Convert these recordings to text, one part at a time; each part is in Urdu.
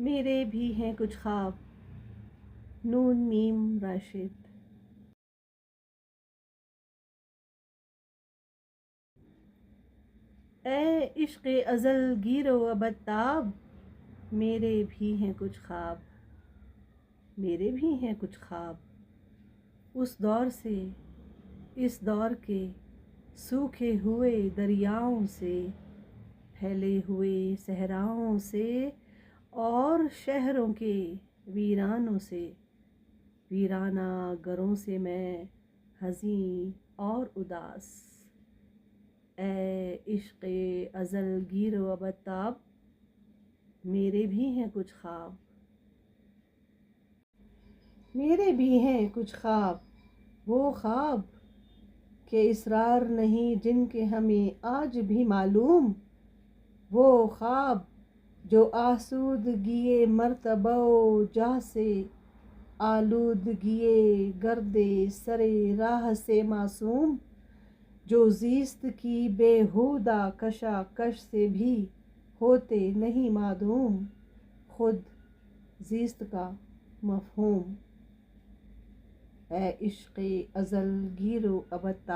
میرے بھی ہیں کچھ خواب. نون میم راشد. اے عشق ازل گیر و ابد، میرے بھی ہیں کچھ خواب. میرے بھی ہیں کچھ خواب. اس دور سے اس دور کے سوکھے ہوئے دریاؤں سے، پھیلے ہوئے صحراؤں سے، اور شہروں کے ویرانوں سے، ویرانہ گھروں سے میں حزین اور اداس. اے عشق ازل گیر و ابد، میرے بھی ہیں کچھ خواب. میرے بھی ہیں کچھ خواب، وہ خواب کہ اسرار نہیں جن کے ہمیں آج بھی معلوم. وہ خواب جو آسودگی مرتبہ و جاہ سے، آلودگی گرد سر راہ سے معصوم. جو زیست کی بیہودہ کشاکش سے بھی ہوتے نہیں معدوم، خود زیست کا مفہوم. اے عشق ازل گیر و ابد،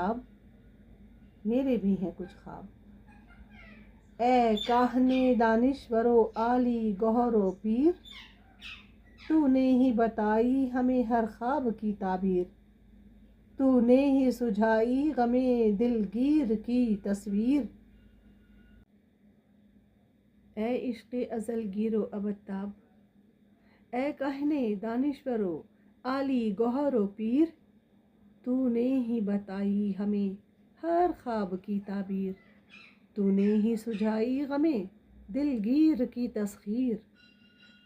میرے بھی ہیں کچھ خواب. اے کاہن دانشور و عالی گوہر و پیر، تو نے ہی بتائی ہمیں ہر خواب کی تعبیر. تو نے ہی سجھائی غم دلگیر کی تصویر. اے عشق ازل گیر و ابد، اے کاہن دانشور و عالی گوہر و پیر، تو نے ہی بتائی ہمیں ہر خواب کی تعبیر. تو نے ہی سجھائی غم دلگیر کی تسخیر.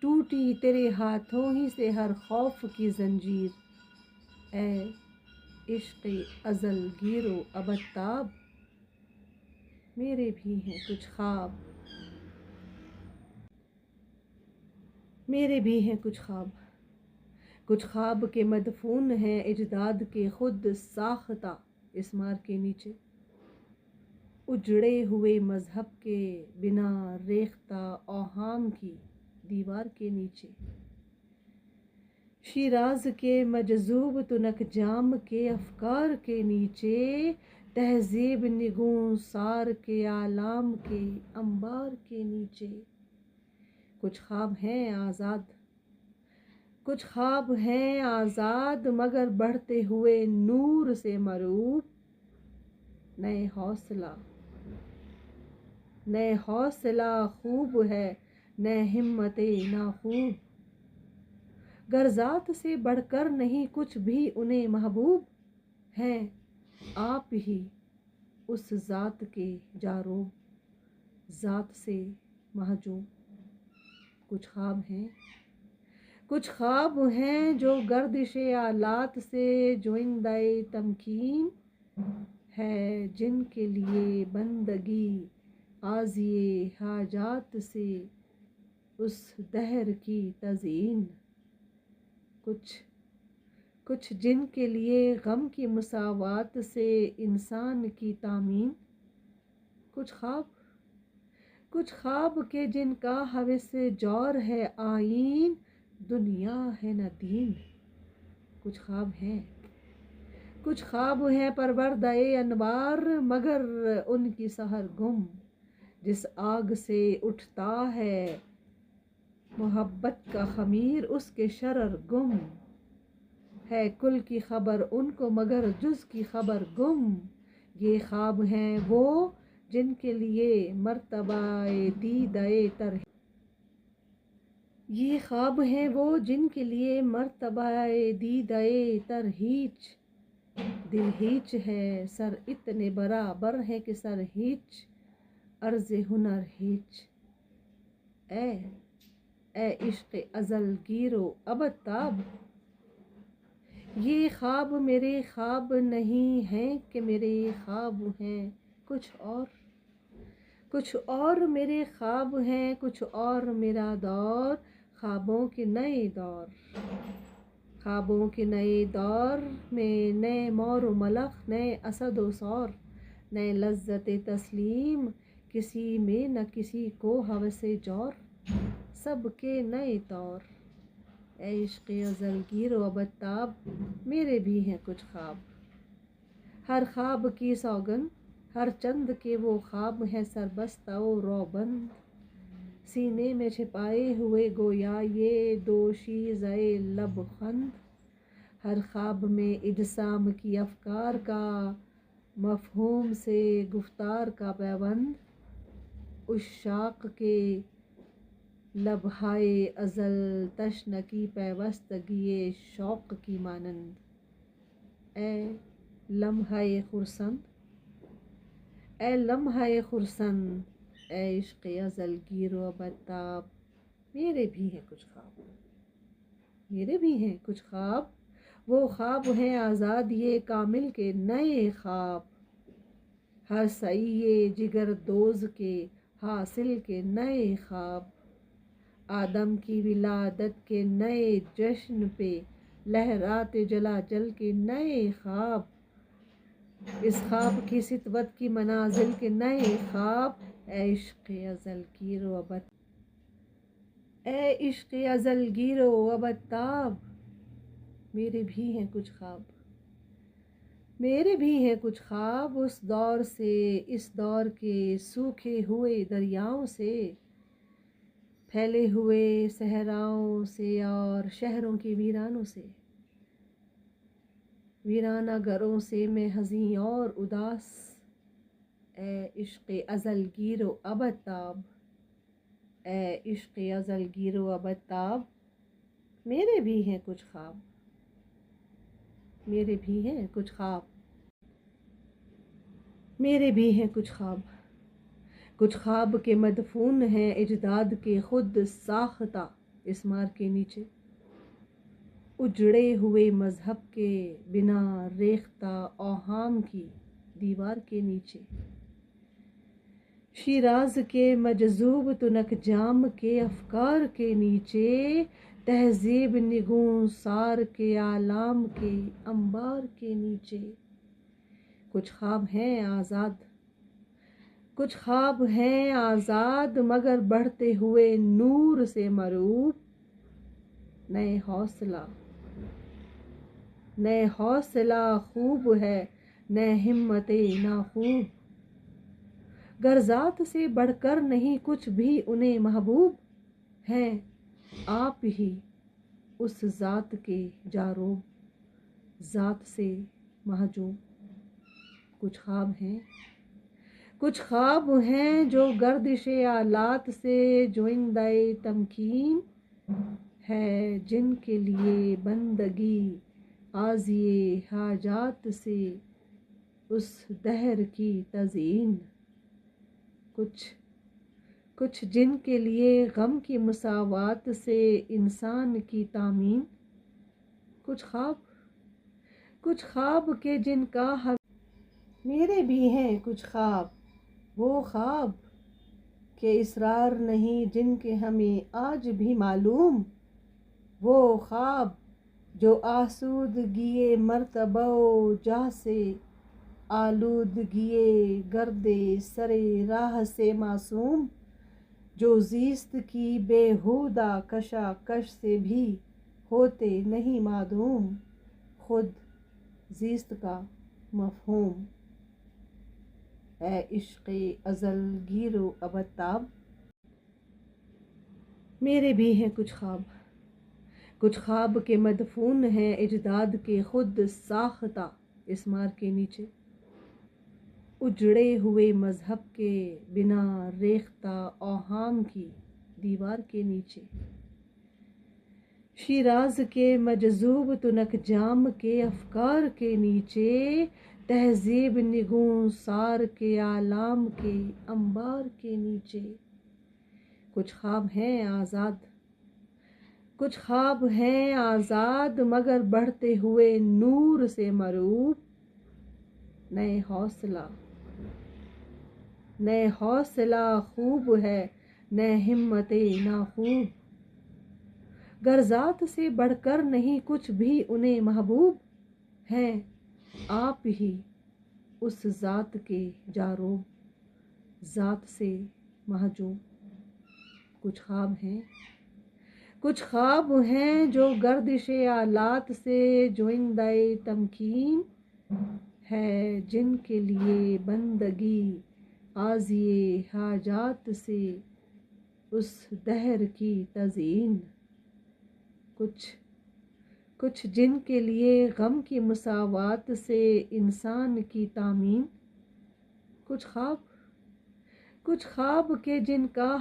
ٹوٹی تیرے ہاتھوں ہی سے ہر خوف کی زنجیر. اے عشق ازل گیر و ابد، میرے بھی ہیں کچھ خواب. میرے بھی ہیں کچھ خواب. کچھ خواب کے مدفون ہیں اجداد کے خود ساختہ اسمار کے نیچے. اجڑے ہوئے مذہب کے بنا ریختہ اوہام کی دیوار کے نیچے. شیراز کے مجذوب تنک جام کے افکار کے نیچے. تہذیب نگوں سار کے اعلام کے انبار کے نیچے. کچھ خواب ہیں آزاد، کچھ خواب ہیں آزاد، مگر بڑھتے ہوئے نور سے مروب. نئے حوصلہ خوب ہے، نئے ہمت ناخوب. گر ذات سے بڑھ کر نہیں کچھ بھی انہیں محبوب، ہیں آپ ہی اس ذات کے جاروب، ذات سے محجوب. کچھ خواب ہیں، کچھ خواب ہیں جو گردش آلات سے جوئندہ تمکین ہے، جن کے لیے بندگی قاضی حاجات سے اس دہر کی تزئین. کچھ جن کے لیے غم کی مساوات سے انسان کی تامین. کچھ خواب کہ جن کا ہوس جور ہے آئین، دنیا ہے نہ دین. کچھ خواب ہیں پروردہ انوار، مگر ان کی سحر گم. جس آگ سے اٹھتا ہے محبت کا خمیر، اس کے شرر گم. ہے کل کی خبر ان کو مگر جز کی خبر گم. یہ خواب ہیں وہ جن کے لیے مرتبہ دیدہ تر ہیچ. دل ہیچ ہے، سر اتنے برابر ہے کہ سر ہیچ، عرض ہنر ہیچ. اے عشق ازل گیر و ابد، یہ خواب میرے خواب نہیں ہیں کہ میرے خواب ہیں کچھ اور. کچھ اور میرے خواب ہیں، کچھ اور میرا دور. خوابوں کے نئے دور میں نئے مور و ملخ، نئے اسد و سور، نئے لذت تسلیم. کسی میں نہ کسی کو ہوس جور. سب کے نئے طور، اے عشق ازل گیر و ابد میرے بھی ہیں کچھ خواب، ہر خواب کی سوگن ہر چند کے وہ خواب ہے سربستہ و روبند، سینے میں چھپائے ہوئے گویا یہ دوشیزہ لب خند، ہر خواب میں اجسام کی افکار کا مفہوم سے گفتار کا پیوند، عشاق کے لبہائے ازل تشنگی پیوستگی شوق کی مانند، اے لمحہ خرسند، اے لمحہ خرسند، اے عشق ازل گیر و ابد میرے بھی ہیں کچھ خواب، میرے بھی ہیں کچھ خواب، وہ خواب ہیں آزاد یہ کامل کے نئے خواب، ہر سعی جگر دوز کے حاصل کے نئے خواب، آدم کی ولادت کے نئے جشن پہ لہرات جلاجل کے نئے خواب، اس خواب کی ستوت کی منازل کے نئے خواب، اے عشق ازل گیر و ابد، اے عشق ازل گیر و ابد میرے بھی ہیں کچھ خواب، میرے بھی ہیں کچھ خواب، اس دور سے اس دور کے سوکھے ہوئے دریاؤں سے، پھیلے ہوئے صحراؤں سے اور شہروں کی ویرانوں سے، ویرانہ گھروں سے میں حزین اور اداس، اے عشق ازل گیر و ابد اے عشق ازل گیر و ابد میرے بھی ہیں کچھ خواب، میرے بھی ہیں کچھ خواب، میرے بھی ہیں کچھ خواب، کچھ خواب کے مدفون ہیں اجداد کے خود ساختہ اسمار کے نیچے، اجڑے ہوئے مذہب کے بنا ریختہ اوہام کی دیوار کے نیچے، شیراز کے مجذوب تنک جام کے افکار کے نیچے، تہذیب نگوں سار کے اعلام کے انبار کے نیچے، کچھ خواب ہیں آزاد، کچھ خواب ہیں آزاد مگر بڑھتے ہوئے نور سے مروب، نئے حوصلہ خوب ہے نئے ہمت نا خوب، گر ذات سے بڑھ کر نہیں کچھ بھی انہیں محبوب، ہیں آپ ہی اس ذات کے جاروب، ذات سے محجوب، کچھ خواب ہیں، کچھ خواب ہیں جو گردش آلات سے جوئندہ تمکین ہے، جن کے لیے بندگی قاضی حاجات سے اس دہر کی تزئین، کچھ جن کے لیے غم کی مساوات سے انسان کی تامین، کچھ خواب کے جن کا میرے بھی ہیں کچھ خواب، وہ خواب کہ اسرار نہیں جن کے ہمیں آج بھی معلوم، وہ خواب جو آسودگی مرتبہ و جاہ سے آلودگی گرد سر راہ سے معصوم، جو زیست کی بیہودہ کشاکش سے بھی ہوتے نہیں معدوم، خود زیست کا مفہوم، اے عشق ازل گیر و ابد میرے بھی ہیں کچھ خواب، کچھ خواب کے مدفون ہیں اجداد کے خود ساختہ اسمار کے نیچے، اجڑے ہوئے مذہب کے بنا ریختہ اوہام کی دیوار کے نیچے، شیراز کے مجذوب تنک جام کے افکار کے نیچے، تہذیب نگوں سار کے اعلام کے انبار کے نیچے، کچھ خواب ہیں آزاد، کچھ خواب ہیں آزاد مگر بڑھتے ہوئے نور سے مروب، نئے حوصلہ خوب ہے نئے ہمت نا خوب، گر ذات سے بڑھ کر نہیں کچھ بھی انہیں محبوب، ہیں آپ ہی اس ذات کے جاروب، ذات سے محجوب، کچھ خواب ہیں جو گردش آلات سے جوئندہ تمکین ہے، جن کے لیے بندگی قاضی حاجات سے اس دہر کی تزئین، کچھ جن کے لیے غم کی مساوات سے انسان کی تامین، کچھ خواب کے جن کا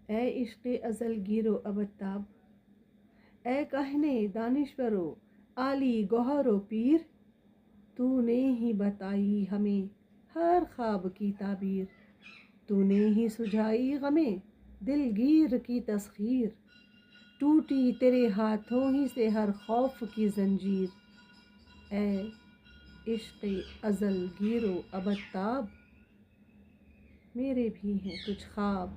اے عشق ازل گیر و ابد، اے کہنے دانشور و عالی گوہر و پیر، تو نے ہی بتائی ہمیں ہر خواب کی تعبیر، تو نے ہی سجھائی غمِ دلگیر کی تسخیر، ٹوٹی تیرے ہاتھوں ہی سے ہر خوف کی زنجیر، اے عشق ازل گیر و ابد تاب، میرے بھی ہیں کچھ خواب۔